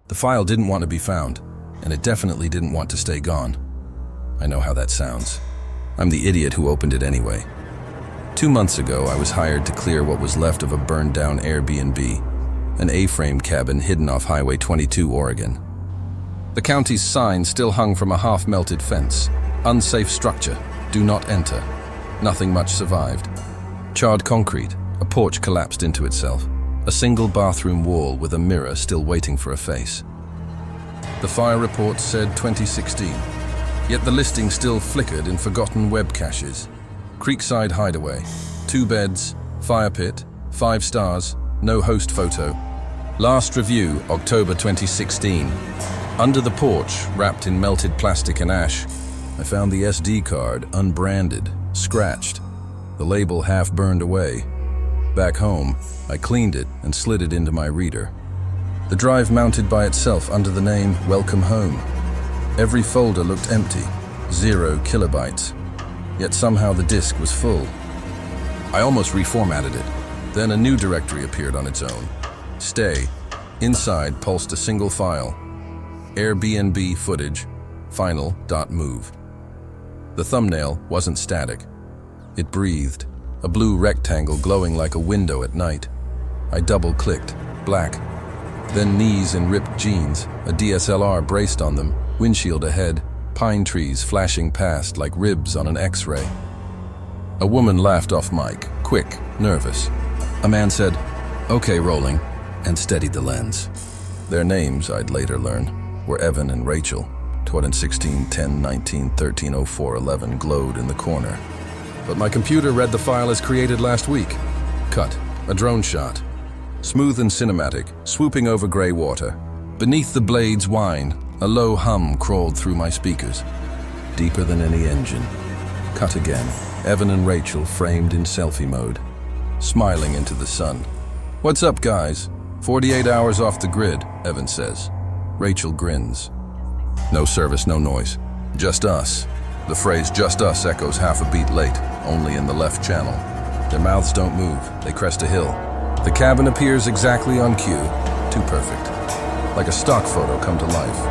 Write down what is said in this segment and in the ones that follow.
The file didn't want to be found, and it definitely didn't want to stay gone. I know how that sounds. I'm the idiot who opened it anyway. 2 months ago, I was hired to clear what was left of a burned-down Airbnb, an A-frame cabin hidden off Highway 22, Oregon. The county's sign still hung from a half-melted fence. Unsafe structure, do not enter. Nothing much survived. Charred concrete, a porch collapsed into itself. A single bathroom wall with a mirror still waiting for a face. The fire report said 2016, yet the listing still flickered in forgotten web caches. Creekside hideaway, 2 beds, fire pit, 5 stars, no host photo. Last review, October 2016. Under the porch, wrapped in melted plastic and ash, I found the SD card unbranded, scratched, the label half burned away. Back home, I cleaned it and slid it into my reader. The drive mounted by itself under the name Welcome Home. Every folder looked empty, 0 kilobytes. Yet somehow the disk was full. I almost reformatted it. Then a new directory appeared on its own. Stay. Inside pulsed a single file. Airbnb footage, final.move. The thumbnail wasn't static. It breathed, a blue rectangle glowing like a window at night. I double-clicked, black. Then knees in ripped jeans, a DSLR braced on them, windshield ahead, pine trees flashing past like ribs on an X-ray. A woman laughed off mic, quick, nervous. A man said, "Okay, rolling," and steadied the lens. Their names, I'd later learn, were Evan and Rachel. 2016, 10, 19, 13, 04, 11 glowed in the corner. But my computer read the file as created last week. Cut, a drone shot. Smooth and cinematic, swooping over gray water. Beneath the blade's whine, a low hum crawled through my speakers. Deeper than any engine. Cut again. Evan and Rachel framed in selfie mode, smiling into the sun. "What's up, guys? 48 hours off the grid," Evan says. Rachel grins. No service, no noise. Just us. The phrase "just us" echoes half a beat late, only in the left channel. Their mouths don't move, they crest a hill. The cabin appears exactly on cue, too perfect. Like a stock photo come to life.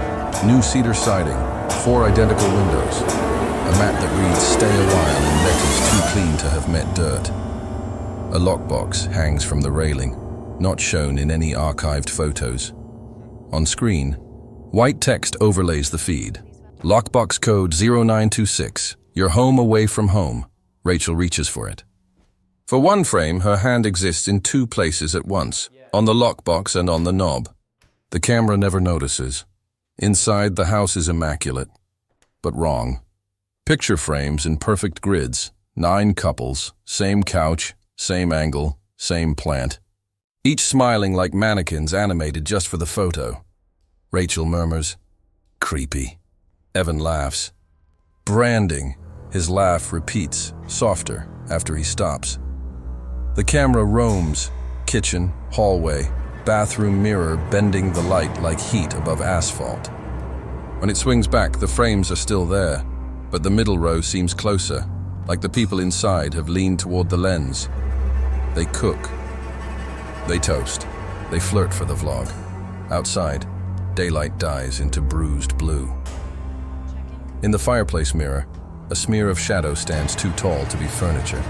New cedar siding, 4 identical windows. A mat that reads "Stay a while" in letters too clean to have met dirt. A lockbox hangs from the railing, not shown in any archived photos. On screen, white text overlays the feed. Lockbox code 0926. You're home away from home. Rachel reaches for it. For one frame, her hand exists in 2 places at once, on the lockbox and on the knob. The camera never notices. Inside, the house is immaculate, but wrong. Picture frames in perfect grids, 9 couples, same couch, same angle, same plant. Each smiling like mannequins animated just for the photo. Rachel murmurs, "Creepy." Evan laughs. Branding. His laugh repeats, softer, after he stops. The camera roams, kitchen, hallway, bathroom mirror bending the light like heat above asphalt. When it swings back, the frames are still there, but the middle row seems closer, like the people inside have leaned toward the lens. They cook. They toast. They flirt for the vlog. Outside, daylight dies into bruised blue. In the fireplace mirror, a smear of shadow stands too tall to be furniture,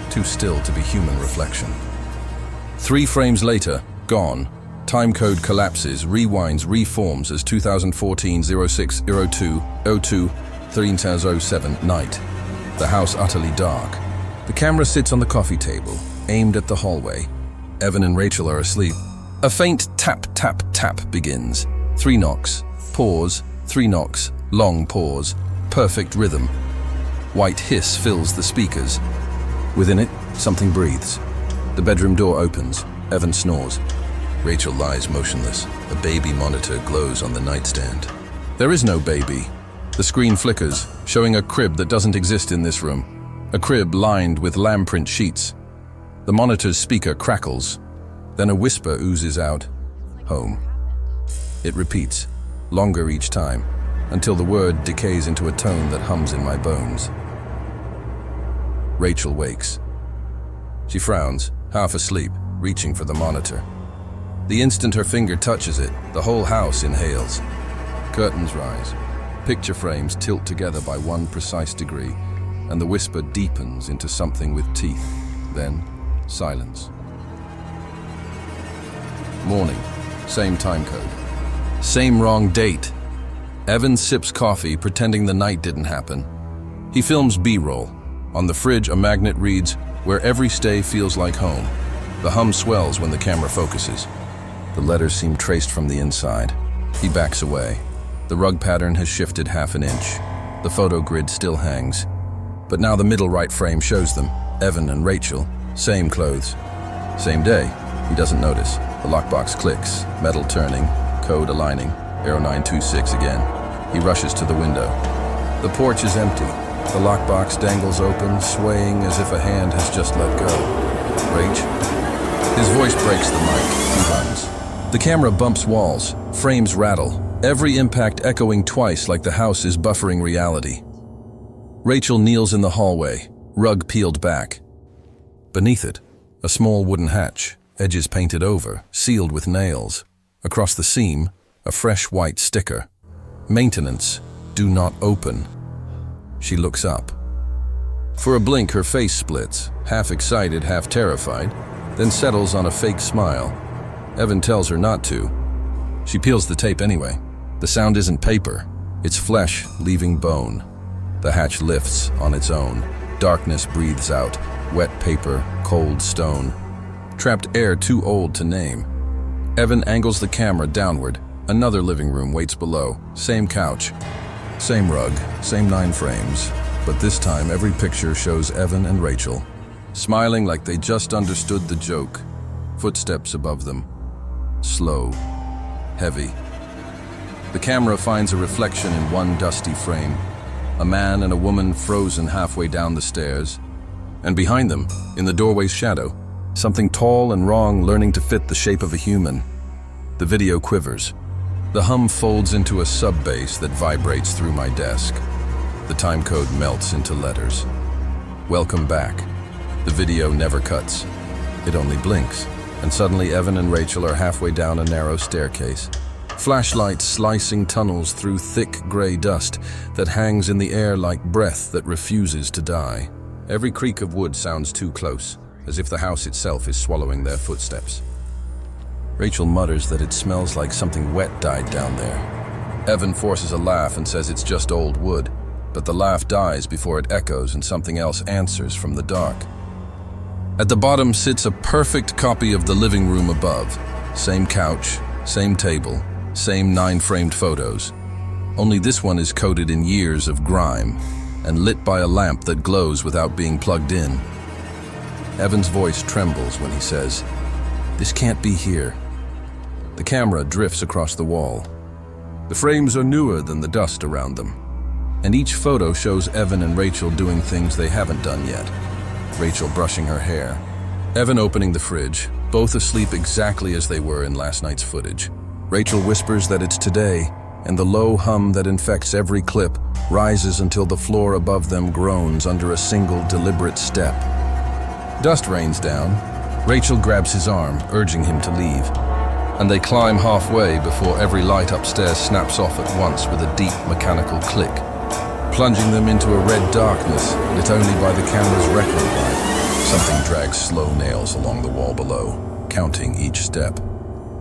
too still to be human reflection. 3 frames later, gone. Time code collapses, rewinds, reforms as 2014-06-02-02-1307 night. The house utterly dark. The camera sits on the coffee table, aimed at the hallway. Evan and Rachel are asleep. A faint tap, tap, tap begins. 3 knocks, pause, 3 knocks, long pause, perfect rhythm. White hiss fills the speakers. Within it, something breathes. The bedroom door opens. Evan snores. Rachel lies motionless. A baby monitor glows on the nightstand. There is no baby. The screen flickers, showing a crib that doesn't exist in this room. A crib lined with lamb-print sheets. The monitor's speaker crackles. Then a whisper oozes out. Home. It repeats, longer each time, until the word decays into a tone that hums in my bones. Rachel wakes. She frowns, half asleep, reaching for the monitor. The instant her finger touches it, the whole house inhales. Curtains rise. Picture frames tilt together by one precise degree, and the whisper deepens into something with teeth. Then, silence. Morning. Same time code. Same wrong date. Evan sips coffee, pretending the night didn't happen. He films B-roll. On the fridge, a magnet reads, "Where every stay feels like home." The hum swells when the camera focuses. The letters seem traced from the inside. He backs away. The rug pattern has shifted half an inch. The photo grid still hangs. But now the middle right frame shows them, Evan and Rachel, same clothes. Same day. He doesn't notice. The lockbox clicks, metal turning, code aligning, arrow 926 again. He rushes to the window. The porch is empty. The lockbox dangles open, swaying as if a hand has just let go. Rach? His voice breaks the mic. He runs. The camera bumps walls. Frames rattle. Every impact echoing twice like the house is buffering reality. Rachel kneels in the hallway, rug peeled back. Beneath it, a small wooden hatch, edges painted over, sealed with nails. Across the seam, a fresh white sticker. Maintenance, do not open. She looks up. For a blink, her face splits, half excited, half terrified, then settles on a fake smile. Evan tells her not to. She peels the tape anyway. The sound isn't paper, it's flesh leaving bone. The hatch lifts on its own. Darkness breathes out, wet paper, cold stone. Trapped air too old to name. Evan angles the camera downward. Another living room waits below. Same couch, same rug, same 9 frames. But this time every picture shows Evan and Rachel, smiling like they just understood the joke. Footsteps above them. Slow. Heavy. The camera finds a reflection in one dusty frame. A man and a woman frozen halfway down the stairs. And behind them, in the doorway's shadow, something tall and wrong learning to fit the shape of a human. The video quivers. The hum folds into a sub-bass that vibrates through my desk. The time code melts into letters. Welcome back. The video never cuts. It only blinks. And suddenly Evan and Rachel are halfway down a narrow staircase. Flashlights slicing tunnels through thick gray dust that hangs in the air like breath that refuses to die. Every creak of wood sounds too close, as if the house itself is swallowing their footsteps. Rachel mutters that it smells like something wet died down there. Evan forces a laugh and says it's just old wood, but the laugh dies before it echoes and something else answers from the dark. At the bottom sits a perfect copy of the living room above. Same couch, same table, same 9 framed photos. Only this one is coated in years of grime and lit by a lamp that glows without being plugged in. Evan's voice trembles when he says, "This can't be here." The camera drifts across the wall. The frames are newer than the dust around them, and each photo shows Evan and Rachel doing things they haven't done yet. Rachel brushing her hair. Evan opening the fridge, both asleep exactly as they were in last night's footage. Rachel whispers that it's today, and the low hum that infects every clip rises until the floor above them groans under a single deliberate step. Dust rains down. Rachel grabs his arm, urging him to leave. And they climb halfway before every light upstairs snaps off at once with a deep mechanical click, plunging them into a red darkness lit only by the camera's record light. Something drags slow nails along the wall below, counting each step.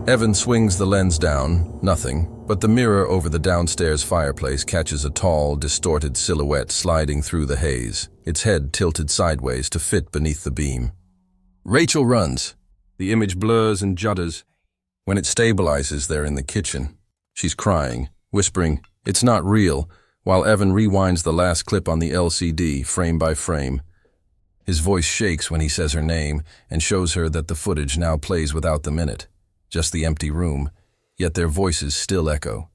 Evan swings the lens down, nothing, but the mirror over the downstairs fireplace catches a tall, distorted silhouette sliding through the haze, its head tilted sideways to fit beneath the beam. Rachel runs. The image blurs and judders. When it stabilizes, they're in the kitchen. She's crying, whispering, "It's not real," while Evan rewinds the last clip on the LCD, frame by frame. His voice shakes when he says her name and shows her that the footage now plays without them in it. Just the empty room, yet their voices still echo,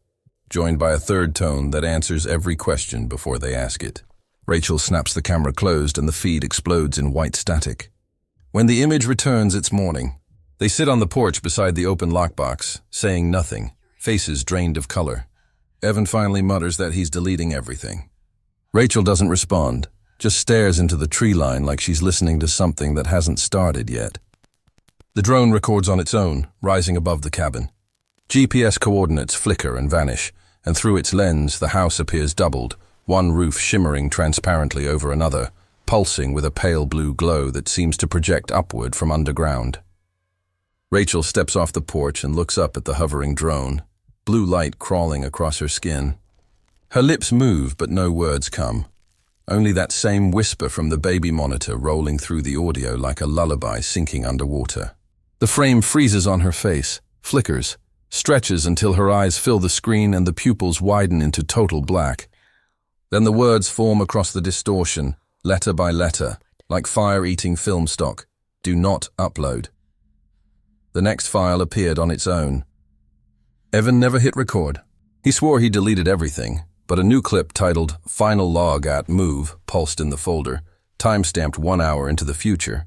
joined by a third tone that answers every question before they ask it. Rachel snaps the camera closed and the feed explodes in white static. When the image returns, it's morning. They sit on the porch beside the open lockbox, saying nothing, faces drained of color. Evan finally mutters that he's deleting everything. Rachel doesn't respond, just stares into the tree line like she's listening to something that hasn't started yet. The drone records on its own, rising above the cabin. GPS coordinates flicker and vanish, and through its lens the house appears doubled, one roof shimmering transparently over another, pulsing with a pale blue glow that seems to project upward from underground. Rachel steps off the porch and looks up at the hovering drone, blue light crawling across her skin. Her lips move, but no words come. Only that same whisper from the baby monitor rolling through the audio like a lullaby sinking underwater. The frame freezes on her face, flickers, stretches until her eyes fill the screen and the pupils widen into total black. Then the words form across the distortion, letter by letter, like fire-eating film stock. Do not upload. The next file appeared on its own. Evan never hit record. He swore he deleted everything, but a new clip titled Final Log at Move pulsed in the folder, time-stamped 1 hour into the future.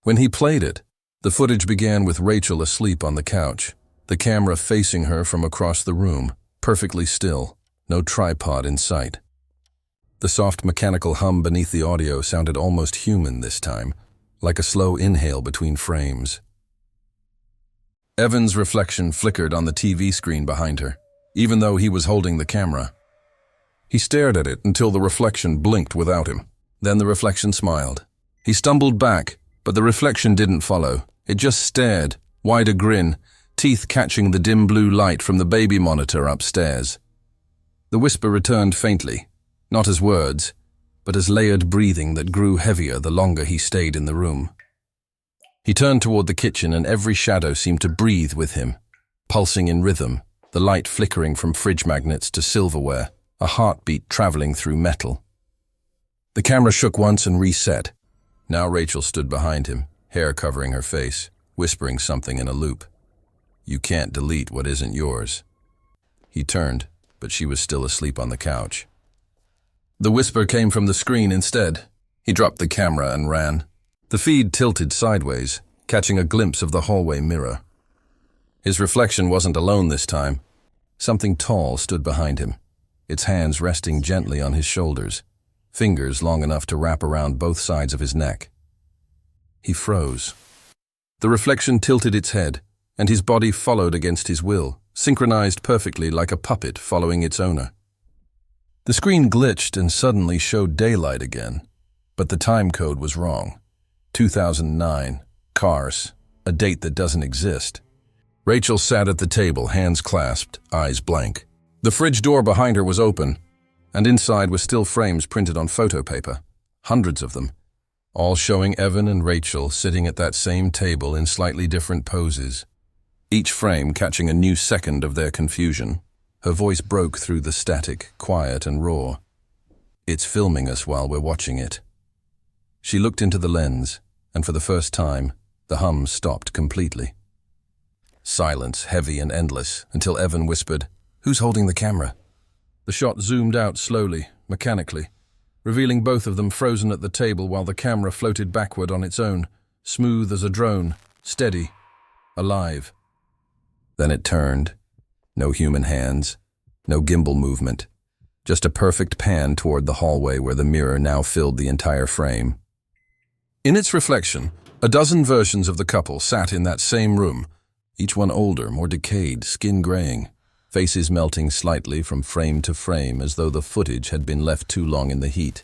When he played it, the footage began with Rachel asleep on the couch, the camera facing her from across the room, perfectly still, no tripod in sight. The soft mechanical hum beneath the audio sounded almost human this time, like a slow inhale between frames. Evan's reflection flickered on the TV screen behind her, even though he was holding the camera. He stared at it until the reflection blinked without him. Then the reflection smiled. He stumbled back, but the reflection didn't follow. It just stared, wide a grin, teeth catching the dim blue light from the baby monitor upstairs. The whisper returned faintly, not as words, but as layered breathing that grew heavier the longer he stayed in the room. He turned toward the kitchen and every shadow seemed to breathe with him, pulsing in rhythm, the light flickering from fridge magnets to silverware, a heartbeat traveling through metal. The camera shook once and reset. Now Rachel stood behind him, hair covering her face, whispering something in a loop. You can't delete what isn't yours. He turned, but she was still asleep on the couch. The whisper came from the screen instead. He dropped the camera and ran. The feed tilted sideways, catching a glimpse of the hallway mirror. His reflection wasn't alone this time. Something tall stood behind him, its hands resting gently on his shoulders, fingers long enough to wrap around both sides of his neck. He froze. The reflection tilted its head, and his body followed against his will, synchronized perfectly like a puppet following its owner. The screen glitched and suddenly showed daylight again, but the time code was wrong. 2009, Cars, a date that doesn't exist. Rachel sat at the table, hands clasped, eyes blank. The fridge door behind her was open, and inside were still frames printed on photo paper, hundreds of them, all showing Evan and Rachel sitting at that same table in slightly different poses, each frame catching a new second of their confusion. Her voice broke through the static, quiet and raw. It's filming us while we're watching it. She looked into the lens, and for the first time, the hum stopped completely. Silence, heavy and endless, until Evan whispered, "Who's holding the camera?" The shot zoomed out slowly, mechanically, revealing both of them frozen at the table while the camera floated backward on its own, smooth as a drone, steady, alive. Then it turned. No human hands, no gimbal movement, just a perfect pan toward the hallway where the mirror now filled the entire frame. In its reflection, a dozen versions of the couple sat in that same room, each one older, more decayed, skin graying, faces melting slightly from frame to frame as though the footage had been left too long in the heat.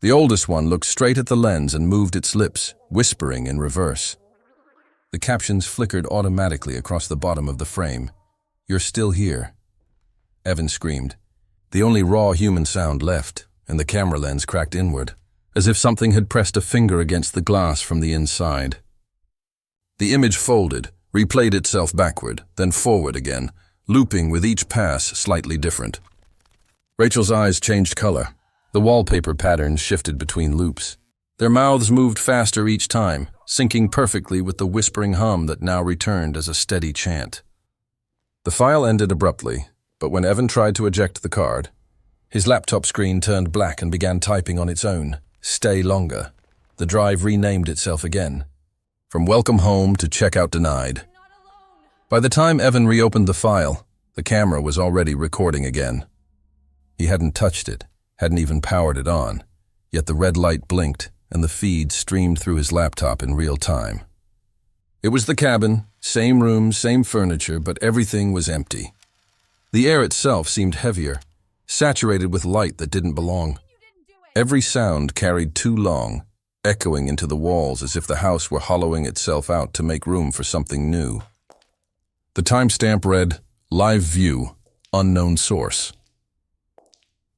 The oldest one looked straight at the lens and moved its lips, whispering in reverse. The captions flickered automatically across the bottom of the frame. "You're still here." Evan screamed. The only raw human sound left, and the camera lens cracked inward, as if something had pressed a finger against the glass from the inside. The image folded, replayed itself backward, then forward again, looping with each pass slightly different. Rachel's eyes changed color. The wallpaper patterns shifted between loops. Their mouths moved faster each time, syncing perfectly with the whispering hum that now returned as a steady chant. The file ended abruptly, but when Evan tried to eject the card, his laptop screen turned black and began typing on its own, "Stay longer." The drive renamed itself again, from welcome home to checkout denied. By the time Evan reopened the file, the camera was already recording again. He hadn't touched it, hadn't even powered it on, yet the red light blinked and the feed streamed through his laptop in real time. It was the cabin, same rooms, same furniture, but everything was empty. The air itself seemed heavier, saturated with light that didn't belong. Every sound carried too long, echoing into the walls as if the house were hollowing itself out to make room for something new. The timestamp read, "Live view, unknown source."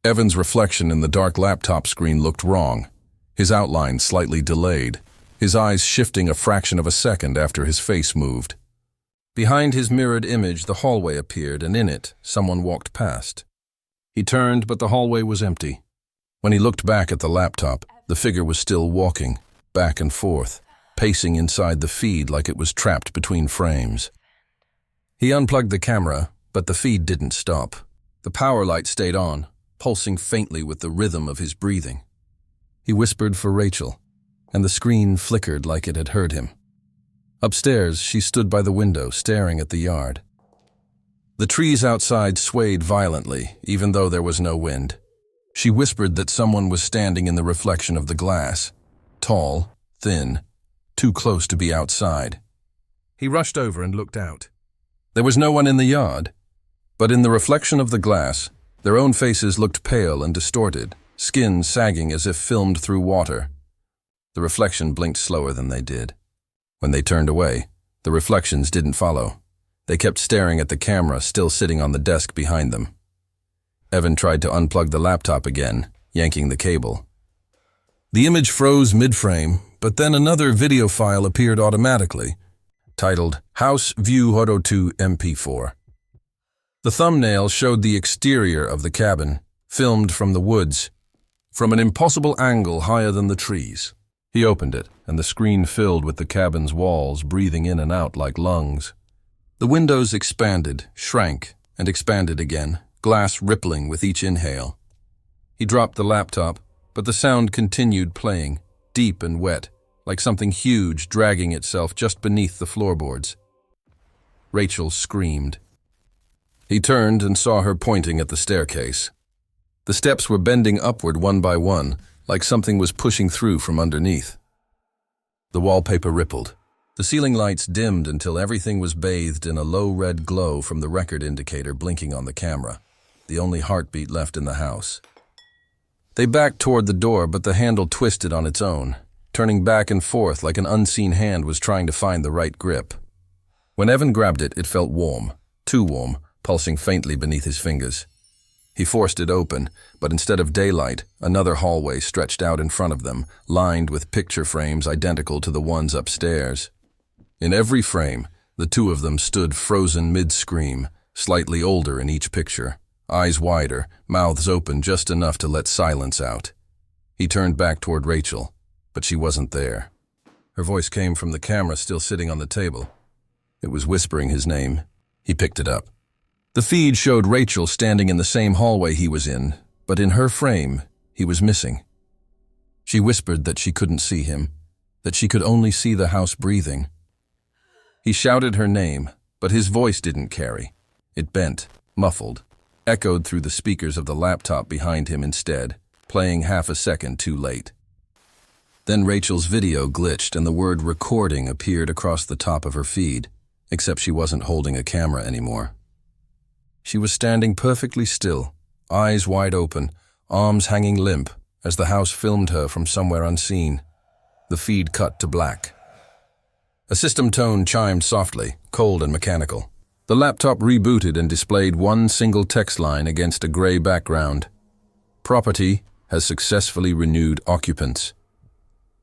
Evan's reflection in the dark laptop screen looked wrong, his outline slightly delayed, his eyes shifting a fraction of a second after his face moved. Behind his mirrored image, the hallway appeared, and in it, someone walked past. He turned, but the hallway was empty. When he looked back at the laptop, the figure was still walking, back and forth, pacing inside the feed like it was trapped between frames. He unplugged the camera, but the feed didn't stop. The power light stayed on, pulsing faintly with the rhythm of his breathing. He whispered for Rachel, and the screen flickered like it had heard him. Upstairs, she stood by the window, staring at the yard. The trees outside swayed violently, even though there was no wind. She whispered that someone was standing in the reflection of the glass, tall, thin, too close to be outside. He rushed over and looked out. There was no one in the yard, but in the reflection of the glass, their own faces looked pale and distorted, skin sagging as if filmed through water. The reflection blinked slower than they did. When they turned away, the reflections didn't follow. They kept staring at the camera still sitting on the desk behind them. Evan tried to unplug the laptop again, yanking the cable. The image froze mid-frame, but then another video file appeared automatically, titled House View Horo 2 MP4. The thumbnail showed the exterior of the cabin, filmed from the woods, from an impossible angle higher than the trees. He opened it, and the screen filled with the cabin's walls, breathing in and out like lungs. The windows expanded, shrank, and expanded again, glass rippling with each inhale. He dropped the laptop, but the sound continued playing, deep and wet, like something huge dragging itself just beneath the floorboards. Rachel screamed. He turned and saw her pointing at the staircase. The steps were bending upward one by one, like something was pushing through from underneath. The wallpaper rippled. The ceiling lights dimmed until everything was bathed in a low red glow from the record indicator blinking on the camera, the only heartbeat left in the house. They backed toward the door, but the handle twisted on its own, turning back and forth like an unseen hand was trying to find the right grip. When Evan grabbed it, it felt warm, too warm, pulsing faintly beneath his fingers. He forced it open, but instead of daylight, another hallway stretched out in front of them, lined with picture frames identical to the ones upstairs. In every frame, the two of them stood frozen mid-scream, slightly older in each picture, eyes wider, mouths open just enough to let silence out. He turned back toward Rachel, but she wasn't there. Her voice came from the camera still sitting on the table. It was whispering his name. He picked it up. The feed showed Rachel standing in the same hallway he was in, but in her frame, he was missing. She whispered that she couldn't see him, that she could only see the house breathing. He shouted her name, but his voice didn't carry. It bent, muffled, echoed through the speakers of the laptop behind him instead, playing half a second too late. Then Rachel's video glitched and the word recording appeared across the top of her feed, except she wasn't holding a camera anymore. She was standing perfectly still, eyes wide open, arms hanging limp, as the house filmed her from somewhere unseen. The feed cut to black. A system tone chimed softly, cold and mechanical. The laptop rebooted and displayed one single text line against a gray background. Property has successfully renewed occupants.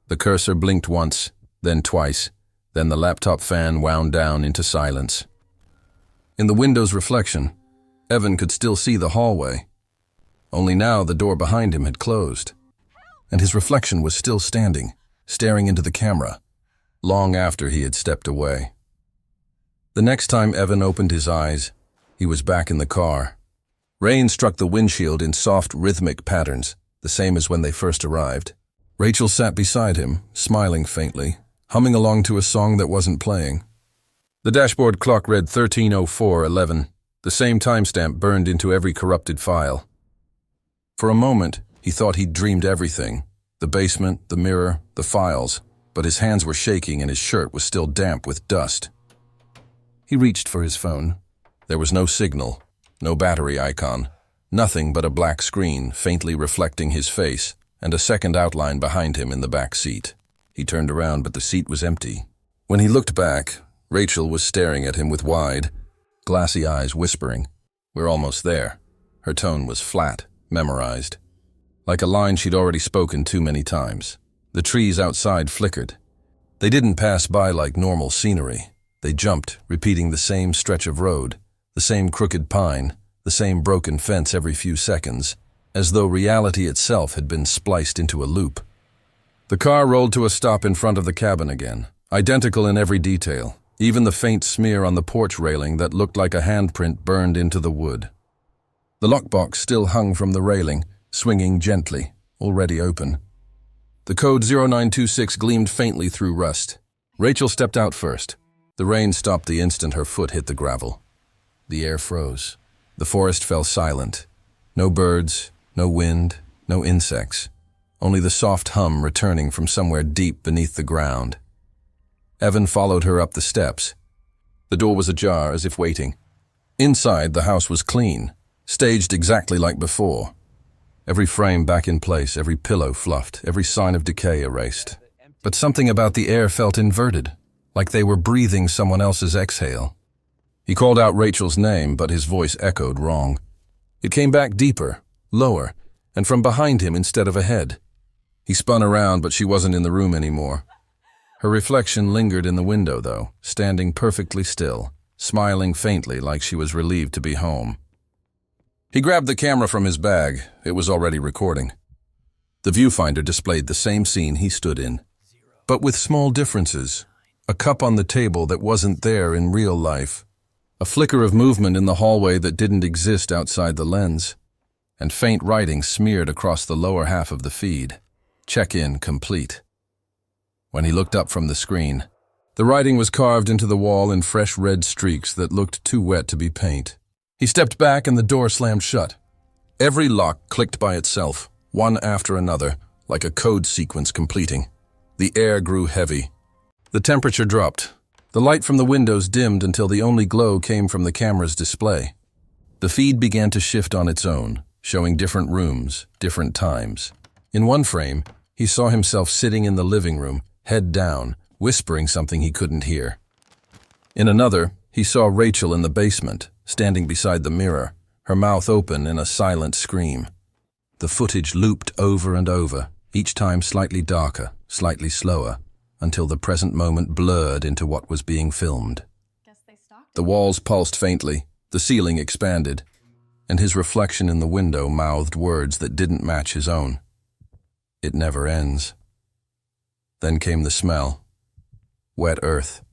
The cursor blinked once, then twice, then the laptop fan wound down into silence. In the window's reflection, Evan could still see the hallway. Only now the door behind him had closed, and his reflection was still standing, staring into the camera, long after he had stepped away. The next time Evan opened his eyes, he was back in the car. Rain struck the windshield in soft, rhythmic patterns, the same as when they first arrived. Rachel sat beside him, smiling faintly, humming along to a song that wasn't playing. The dashboard clock read 13:04:11. The same timestamp burned into every corrupted file. For a moment, he thought he'd dreamed everything, the basement, the mirror, the files, but his hands were shaking and his shirt was still damp with dust. He reached for his phone. There was no signal, no battery icon, nothing but a black screen faintly reflecting his face and a second outline behind him in the back seat. He turned around, but the seat was empty. When he looked back, Rachel was staring at him with wide, glassy eyes, whispering, "We're almost there." Her tone was flat, memorized, like a line she'd already spoken too many times. The trees outside flickered. They didn't pass by like normal scenery. They jumped, repeating the same stretch of road, the same crooked pine, the same broken fence every few seconds, as though reality itself had been spliced into a loop. The car rolled to a stop in front of the cabin again, identical in every detail, even the faint smear on the porch railing that looked like a handprint burned into the wood. The lockbox still hung from the railing, swinging gently, already open. The code 0926 gleamed faintly through rust. Rachel stepped out first. The rain stopped the instant her foot hit the gravel. The air froze. The forest fell silent. No birds, no wind, no insects. Only the soft hum returning from somewhere deep beneath the ground. Evan followed her up the steps. The door was ajar, as if waiting. Inside, the house was clean, staged exactly like before. Every frame back in place, every pillow fluffed, every sign of decay erased. But something about the air felt inverted, like they were breathing someone else's exhale. He called out Rachel's name, but his voice echoed wrong. It came back deeper, lower, and from behind him instead of ahead. He spun around, but she wasn't in the room anymore. Her reflection lingered in the window, though, standing perfectly still, smiling faintly like she was relieved to be home. He grabbed the camera from his bag. It was already recording. The viewfinder displayed the same scene he stood in, but with small differences. A cup on the table that wasn't there in real life. A flicker of movement in the hallway that didn't exist outside the lens. And faint writing smeared across the lower half of the feed. Check-in complete. When he looked up from the screen, the writing was carved into the wall in fresh red streaks that looked too wet to be paint. He stepped back and the door slammed shut. Every lock clicked by itself, one after another, like a code sequence completing. The air grew heavy. The temperature dropped. The light from the windows dimmed until the only glow came from the camera's display. The feed began to shift on its own, showing different rooms, different times. In one frame, he saw himself sitting in the living room, head down, whispering something he couldn't hear. In another, he saw Rachel in the basement, standing beside the mirror, her mouth open in a silent scream. The footage looped over and over, each time slightly darker, slightly slower, until the present moment blurred into what was being filmed. The walls pulsed faintly, the ceiling expanded, and his reflection in the window mouthed words that didn't match his own. It never ends. Then came the smell. Wet earth,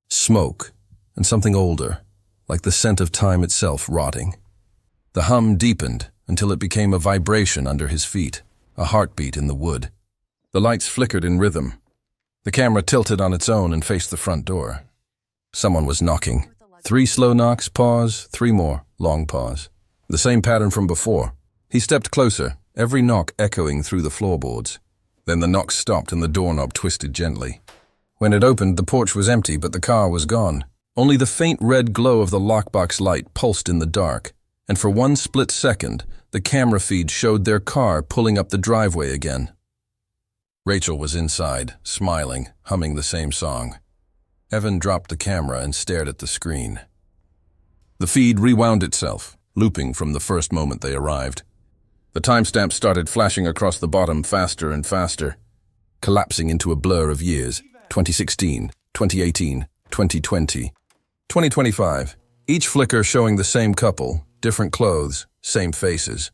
smoke, and something older, like the scent of time itself rotting. The hum deepened until it became a vibration under his feet, a heartbeat in the wood. The lights flickered in rhythm. The camera tilted on its own and faced the front door. Someone was knocking. 3 slow knocks, pause, 3 more, long pause. The same pattern from before. He stepped closer, every knock echoing through the floorboards. Then the knocks stopped and the doorknob twisted gently. When it opened, the porch was empty, but the car was gone. Only the faint red glow of the lockbox light pulsed in the dark, and for one split second, the camera feed showed their car pulling up the driveway again. Rachel was inside, smiling, humming the same song. Evan dropped the camera and stared at the screen. The feed rewound itself, looping from the first moment they arrived. The timestamp started flashing across the bottom faster and faster, collapsing into a blur of years. 2016, 2018, 2020, 2025. Each flicker showing the same couple, different clothes, same faces.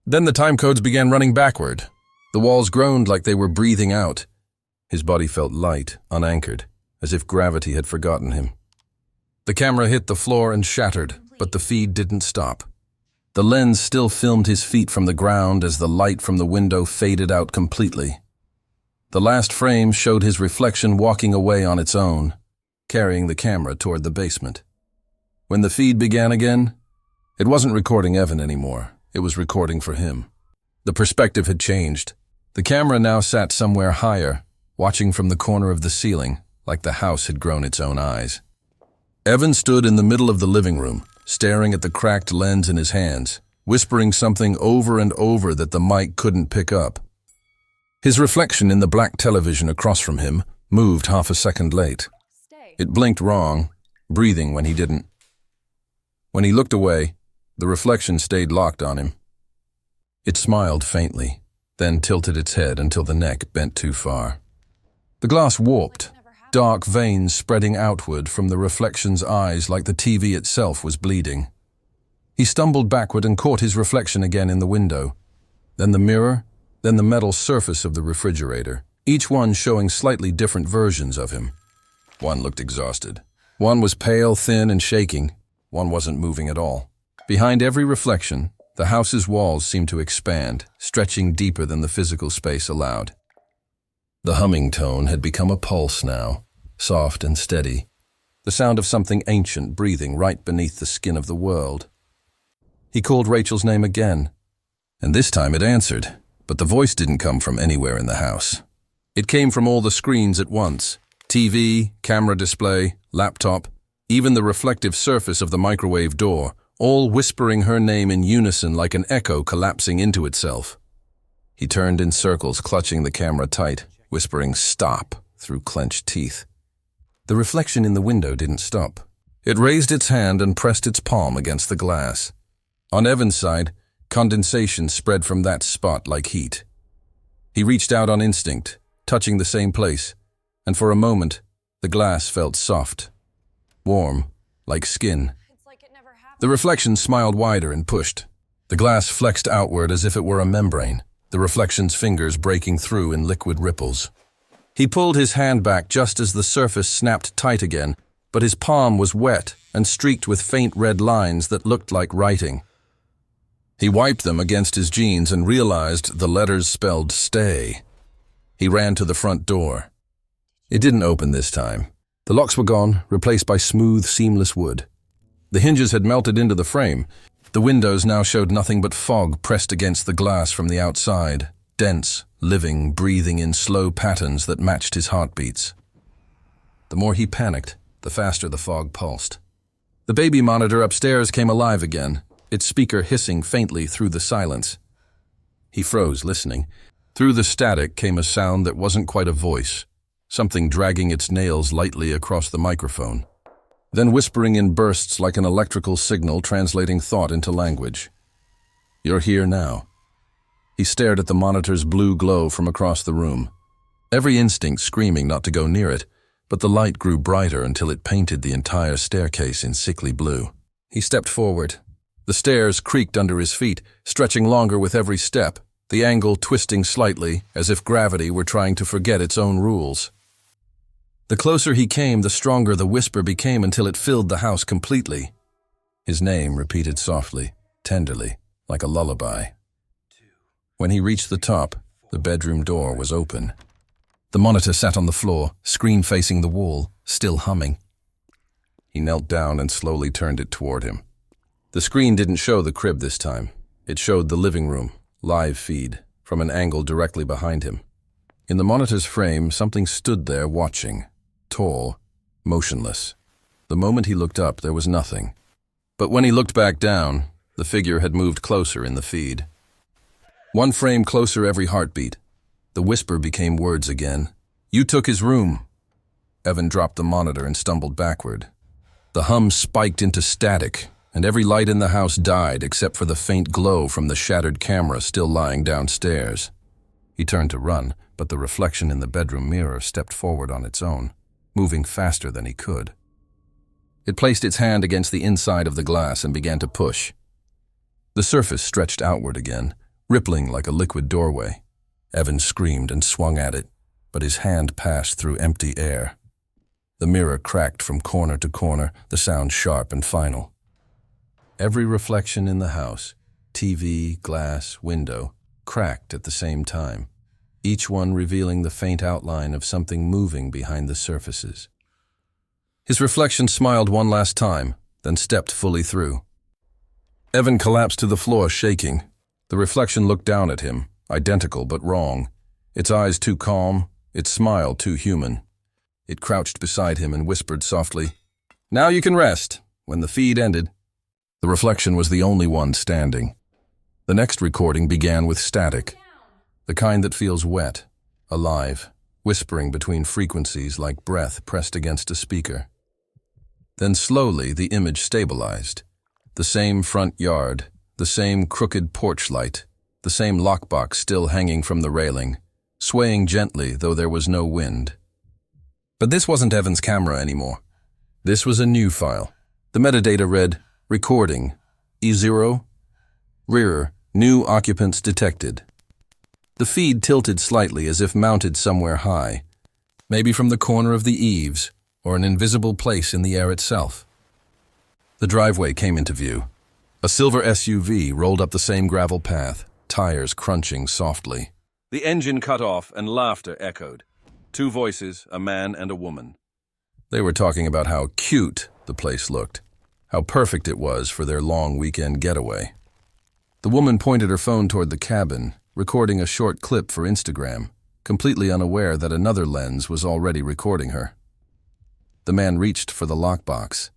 Then the time codes began running backward. The walls groaned like they were breathing out. His body felt light, unanchored, as if gravity had forgotten him. The camera hit the floor and shattered, but the feed didn't stop. The lens still filmed his feet from the ground as the light from the window faded out completely. The last frame showed his reflection walking away on its own, carrying the camera toward the basement. When the feed began again, it wasn't recording Evan anymore. It was recording for him. The perspective had changed. The camera now sat somewhere higher, watching from the corner of the ceiling, like the house had grown its own eyes. Evan stood in the middle of the living room, staring at the cracked lens in his hands, whispering something over and over that the mic couldn't pick up. His reflection in the black television across from him moved half a second late. It blinked wrong, breathing when he didn't. When he looked away, the reflection stayed locked on him. It smiled faintly, then tilted its head until the neck bent too far. The glass warped, dark veins spreading outward from the reflection's eyes like the TV itself was bleeding. He stumbled backward and caught his reflection again in the window, then the mirror, then the metal surface of the refrigerator, each one showing slightly different versions of him. One looked exhausted. One was pale, thin, and shaking. One wasn't moving at all. Behind every reflection, the house's walls seemed to expand, stretching deeper than the physical space allowed. The humming tone had become a pulse now, soft and steady, the sound of something ancient breathing right beneath the skin of the world. He called Rachel's name again, and this time it answered, but the voice didn't come from anywhere in the house. It came from all the screens at once: TV, camera display, laptop, even the reflective surface of the microwave door, all whispering her name in unison like an echo collapsing into itself. He turned in circles, clutching the camera tight, whispering "stop" through clenched teeth. The reflection in the window didn't stop. It raised its hand and pressed its palm against the glass. On Evan's side, condensation spread from that spot like heat. He reached out on instinct, touching the same place, and for a moment, the glass felt soft, warm, like skin. The reflection smiled wider and pushed. The glass flexed outward as if it were a membrane, the reflection's fingers breaking through in liquid ripples. He pulled his hand back just as the surface snapped tight again, but his palm was wet and streaked with faint red lines that looked like writing. He wiped them against his jeans and realized the letters spelled "stay." He ran to the front door. It didn't open this time. The locks were gone, replaced by smooth, seamless wood. The hinges had melted into the frame. The windows now showed nothing but fog pressed against the glass from the outside, dense, living, breathing in slow patterns that matched his heartbeats. The more he panicked, the faster the fog pulsed. The baby monitor upstairs came alive again, its speaker hissing faintly through the silence. He froze, listening. Through the static came a sound that wasn't quite a voice, something dragging its nails lightly across the microphone, then whispering in bursts like an electrical signal translating thought into language. "You're here now." He stared at the monitor's blue glow from across the room, every instinct screaming not to go near it, but the light grew brighter until it painted the entire staircase in sickly blue. He stepped forward. The stairs creaked under his feet, stretching longer with every step, the angle twisting slightly, as if gravity were trying to forget its own rules. The closer he came, the stronger the whisper became until it filled the house completely. His name repeated softly, tenderly, like a lullaby. When he reached the top, the bedroom door was open. The monitor sat on the floor, screen facing the wall, still humming. He knelt down and slowly turned it toward him. The screen didn't show the crib this time. It showed the living room, live feed, from an angle directly behind him. In the monitor's frame, something stood there watching, tall, motionless. The moment he looked up, there was nothing. But when he looked back down, the figure had moved closer in the feed. One frame closer every heartbeat. The whisper became words again. "You took his room." Evan dropped the monitor and stumbled backward. The hum spiked into static, and every light in the house died except for the faint glow from the shattered camera still lying downstairs. He turned to run, but the reflection in the bedroom mirror stepped forward on its own, moving faster than he could. It placed its hand against the inside of the glass and began to push. The surface stretched outward again, rippling like a liquid doorway. Evan screamed and swung at it, but his hand passed through empty air. The mirror cracked from corner to corner, the sound sharp and final. Every reflection in the house, TV, glass, window, cracked at the same time, each one revealing the faint outline of something moving behind the surfaces. His reflection smiled one last time, then stepped fully through. Evan collapsed to the floor, shaking. The reflection looked down at him, identical but wrong, its eyes too calm, its smile too human. It crouched beside him and whispered softly, "Now you can rest," when the feed ended. The reflection was the only one standing. The next recording began with static, the kind that feels wet, alive, whispering between frequencies like breath pressed against a speaker. Then slowly the image stabilized. The same front yard, the same crooked porch light, the same lockbox still hanging from the railing, swaying gently though there was no wind. But this wasn't Evan's camera anymore. This was a new file. The metadata read, "Recording, E0, rear, new occupants detected." The feed tilted slightly as if mounted somewhere high, maybe from the corner of the eaves or an invisible place in the air itself. The driveway came into view. A silver SUV rolled up the same gravel path, tires crunching softly. The engine cut off and laughter echoed. Two voices, a man and a woman. They were talking about how cute the place looked, how perfect it was for their long weekend getaway. The woman pointed her phone toward the cabin, recording a short clip for Instagram, completely unaware that another lens was already recording her. The man reached for the lockbox.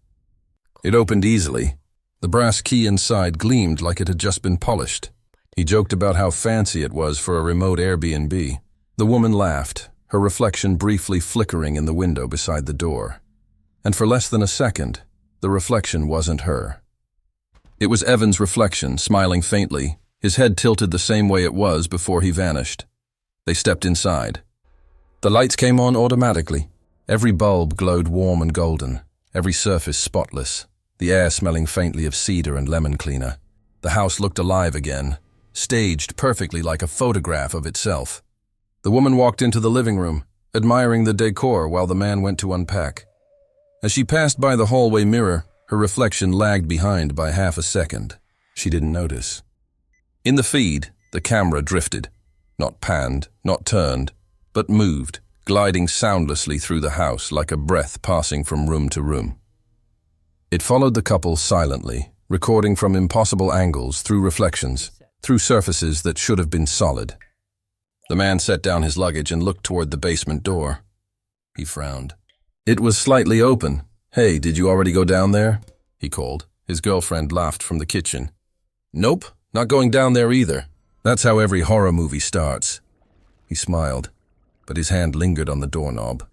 It opened easily. The brass key inside gleamed like it had just been polished. He joked about how fancy it was for a remote Airbnb. The woman laughed, her reflection briefly flickering in the window beside the door. And for less than a second, the reflection wasn't her. It was Evan's reflection, smiling faintly, his head tilted the same way it was before he vanished. They stepped inside. The lights came on automatically. Every bulb glowed warm and golden, every surface spotless, the air smelling faintly of cedar and lemon cleaner. The house looked alive again, staged perfectly like a photograph of itself. The woman walked into the living room, admiring the decor while the man went to unpack. As she passed by the hallway mirror, her reflection lagged behind by half a second. She didn't notice. In the feed, the camera drifted. Not panned, not turned, but moved, gliding soundlessly through the house like a breath passing from room to room. It followed the couple silently, recording from impossible angles, through reflections, through surfaces that should have been solid. The man set down his luggage and looked toward the basement door. He frowned. It was slightly open. "Hey, did you already go down there?" he called. His girlfriend laughed from the kitchen. "Nope, not going down there either. That's how every horror movie starts." He smiled, but his hand lingered on the doorknob.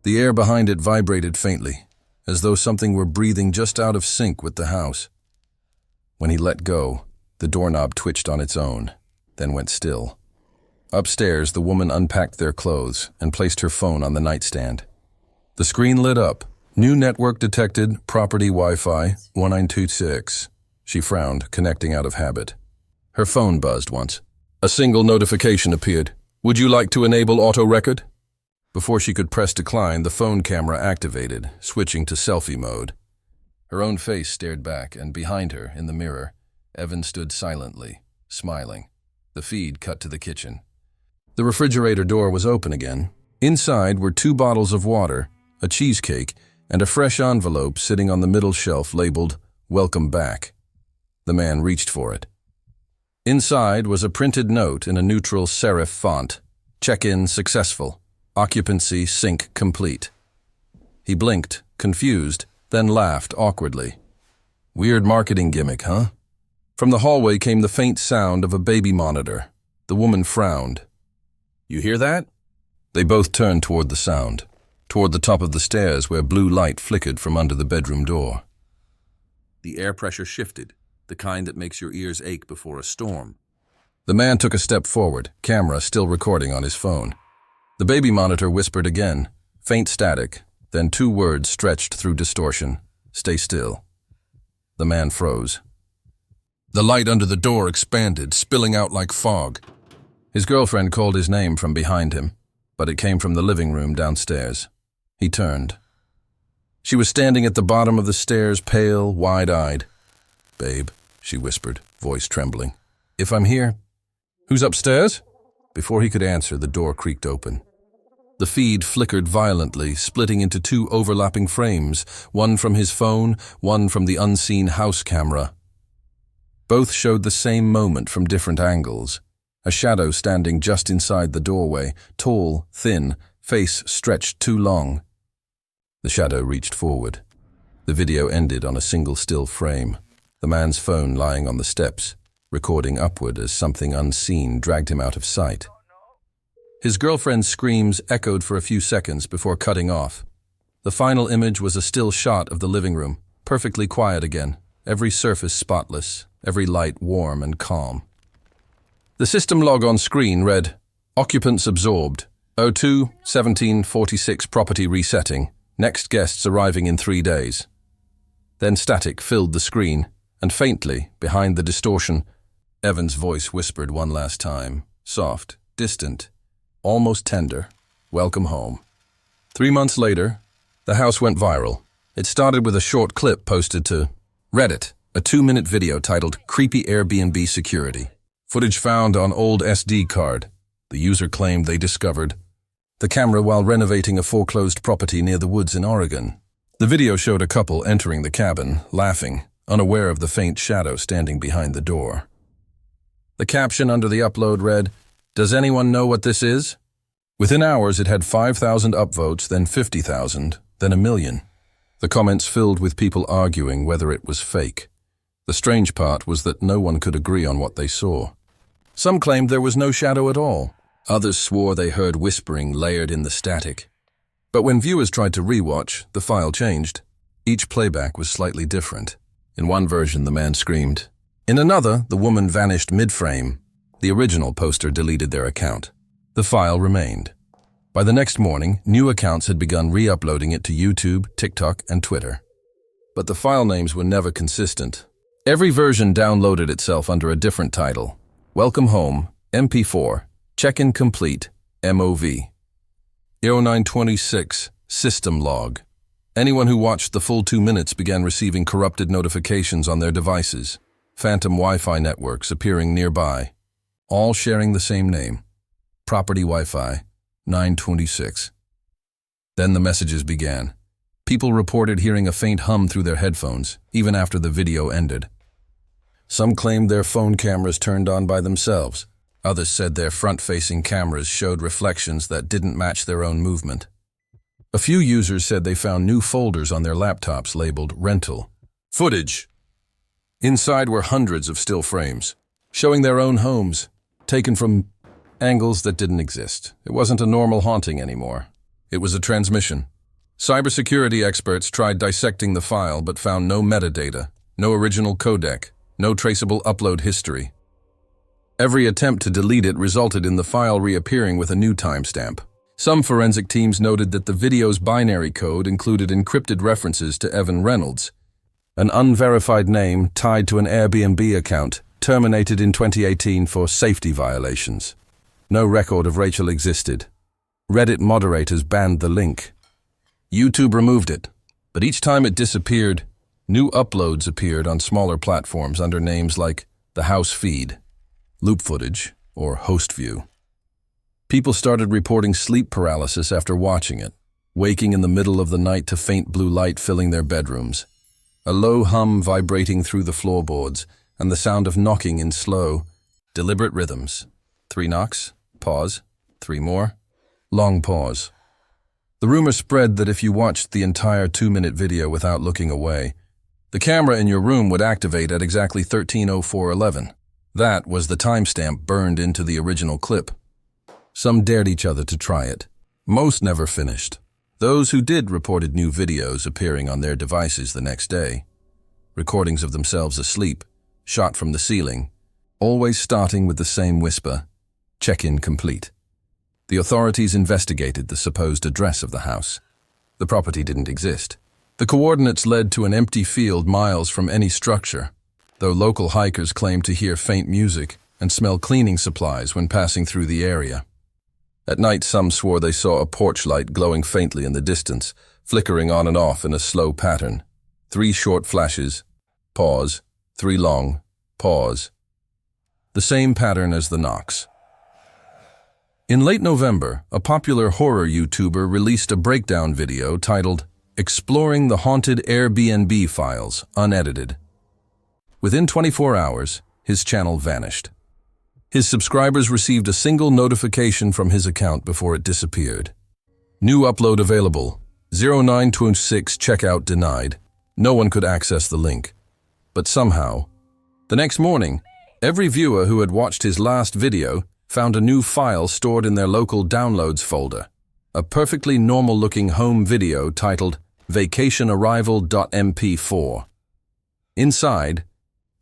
The air behind it vibrated faintly, as though something were breathing just out of sync with the house. When he let go, the doorknob twitched on its own, then went still. Upstairs, the woman unpacked their clothes and placed her phone on the nightstand. The screen lit up. "New network detected, property Wi-Fi, 1926. She frowned, connecting out of habit. Her phone buzzed once. A single notification appeared. "Would you like to enable auto record?" Before she could press decline, the phone camera activated, switching to selfie mode. Her own face stared back, and behind her, in the mirror, Evan stood silently, smiling. The feed cut to the kitchen. The refrigerator door was open again. Inside were 2 bottles of water, a cheesecake, and a fresh envelope sitting on the middle shelf labeled, "Welcome back." The man reached for it. Inside was a printed note in a neutral serif font. "Check-in successful. Occupancy sync complete." He blinked, confused, then laughed awkwardly. Weird marketing gimmick, huh? From the hallway came the faint sound of a baby monitor. The woman frowned. "You hear that?" They both turned toward the sound, toward the top of the stairs where blue light flickered from under the bedroom door. The air pressure shifted, the kind that makes your ears ache before a storm. The man took a step forward, camera still recording on his phone. The baby monitor whispered again, faint static, then 2 words stretched through distortion. "Stay still." The man froze. The light under the door expanded, spilling out like fog. His girlfriend called his name from behind him, but it came from the living room downstairs. He turned. She was standing at the bottom of the stairs, pale, wide-eyed. "Babe," she whispered, voice trembling. "If I'm here, who's upstairs?" Before he could answer, the door creaked open. The feed flickered violently, splitting into 2 overlapping frames, one from his phone, one from the unseen house camera. Both showed the same moment from different angles, A shadow standing just inside the doorway, tall, thin, face stretched too long. The shadow reached forward. The video ended on a single still frame, the man's phone lying on the steps, recording upward as something unseen dragged him out of sight. His girlfriend's screams echoed for a few seconds before cutting off. The final image was a still shot of the living room, perfectly quiet again, every surface spotless, every light warm and calm. The system log on screen read, "Occupants absorbed, 02-1746 property resetting, next guests arriving in 3 days." Then static filled the screen, and faintly, behind the distortion, Evan's voice whispered one last time, soft, distant, almost tender, "Welcome home." 3 months later, the house went viral. It started with a short clip posted to Reddit, a 2-minute video titled "Creepy Airbnb Security." Footage found on old SD card, the user claimed they discovered the camera while renovating a foreclosed property near the woods in Oregon. The video showed a couple entering the cabin, laughing, unaware of the faint shadow standing behind the door. The caption under the upload read, "Does anyone know what this is?" Within hours, it had 5,000 upvotes, then 50,000, then 1 million. The comments filled with people arguing whether it was fake. The strange part was that no one could agree on what they saw. Some claimed there was no shadow at all. Others swore they heard whispering layered in the static. But when viewers tried to rewatch, the file changed. Each playback was slightly different. In one version, the man screamed. In another, the woman vanished mid-frame. The original poster deleted their account. The file remained. By the next morning, new accounts had begun re-uploading it to YouTube, TikTok, and Twitter. But the file names were never consistent. Every version downloaded itself under a different title. Welcome Home, MP4, Check-in Complete, MOV. 0926, System Log. Anyone who watched the full 2 minutes began receiving corrupted notifications on their devices. Phantom Wi-Fi networks appearing nearby, all sharing the same name. Property Wi-Fi, 926. Then the messages began. People reported hearing a faint hum through their headphones, even after the video ended. Some claimed their phone cameras turned on by themselves. Others said their front-facing cameras showed reflections that didn't match their own movement. A few users said they found new folders on their laptops labeled rental footage. Inside were hundreds of still frames, showing their own homes, taken from angles that didn't exist. It wasn't a normal haunting anymore. It was a transmission. Cybersecurity experts tried dissecting the file but found no metadata, no original codec, no traceable upload history. Every attempt to delete it resulted in the file reappearing with a new timestamp. Some forensic teams noted that the video's binary code included encrypted references to Evan Reynolds, an unverified name tied to an Airbnb account terminated in 2018 for safety violations. No record of Rachel existed. Reddit moderators banned the link. YouTube removed it, but each time it disappeared, new uploads appeared on smaller platforms under names like The House Feed, Loop Footage, or Host View. People started reporting sleep paralysis after watching it, waking in the middle of the night to faint blue light filling their bedrooms, a low hum vibrating through the floorboards, and the sound of knocking in slow, deliberate rhythms. 3 knocks, pause, 3 more, long pause. The rumor spread that if you watched the entire 2-minute video without looking away, the camera in your room would activate at exactly 13:04:11. That was the timestamp burned into the original clip. Some dared each other to try it. Most never finished. Those who did reported new videos appearing on their devices the next day. Recordings of themselves asleep, shot from the ceiling, always starting with the same whisper, "Check-in complete." The authorities investigated the supposed address of the house. The property didn't exist. The coordinates led to an empty field miles from any structure, though local hikers claimed to hear faint music and smell cleaning supplies when passing through the area. At night, some swore they saw a porch light glowing faintly in the distance, flickering on and off in a slow pattern. 3 short flashes, pause, 3 long, pause. The same pattern as the knocks. In late November, a popular horror YouTuber released a breakdown video titled "Exploring the Haunted Airbnb Files, Unedited." Within 24 hours, his channel vanished. His subscribers received a single notification from his account before it disappeared. New upload available. 0926 checkout denied. No one could access the link. But somehow, the next morning, every viewer who had watched his last video found a new file stored in their local downloads folder. A perfectly normal-looking home video titled vacationarrival.mp4. Inside,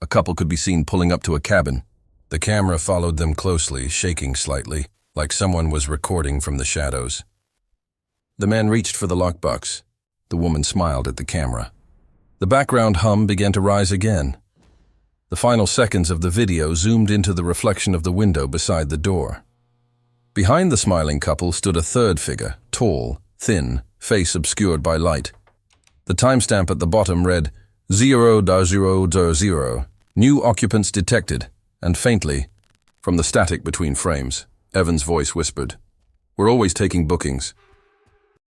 a couple could be seen pulling up to a cabin. The camera followed them closely, shaking slightly, like someone was recording from the shadows. The man reached for the lockbox. The woman smiled at the camera. The background hum began to rise again. The final seconds of the video zoomed into the reflection of the window beside the door. Behind the smiling couple stood a third figure, tall, thin, face obscured by light. The timestamp at the bottom read 0:0:0, new occupants detected, and faintly, from the static between frames, Evan's voice whispered, "We're always taking bookings."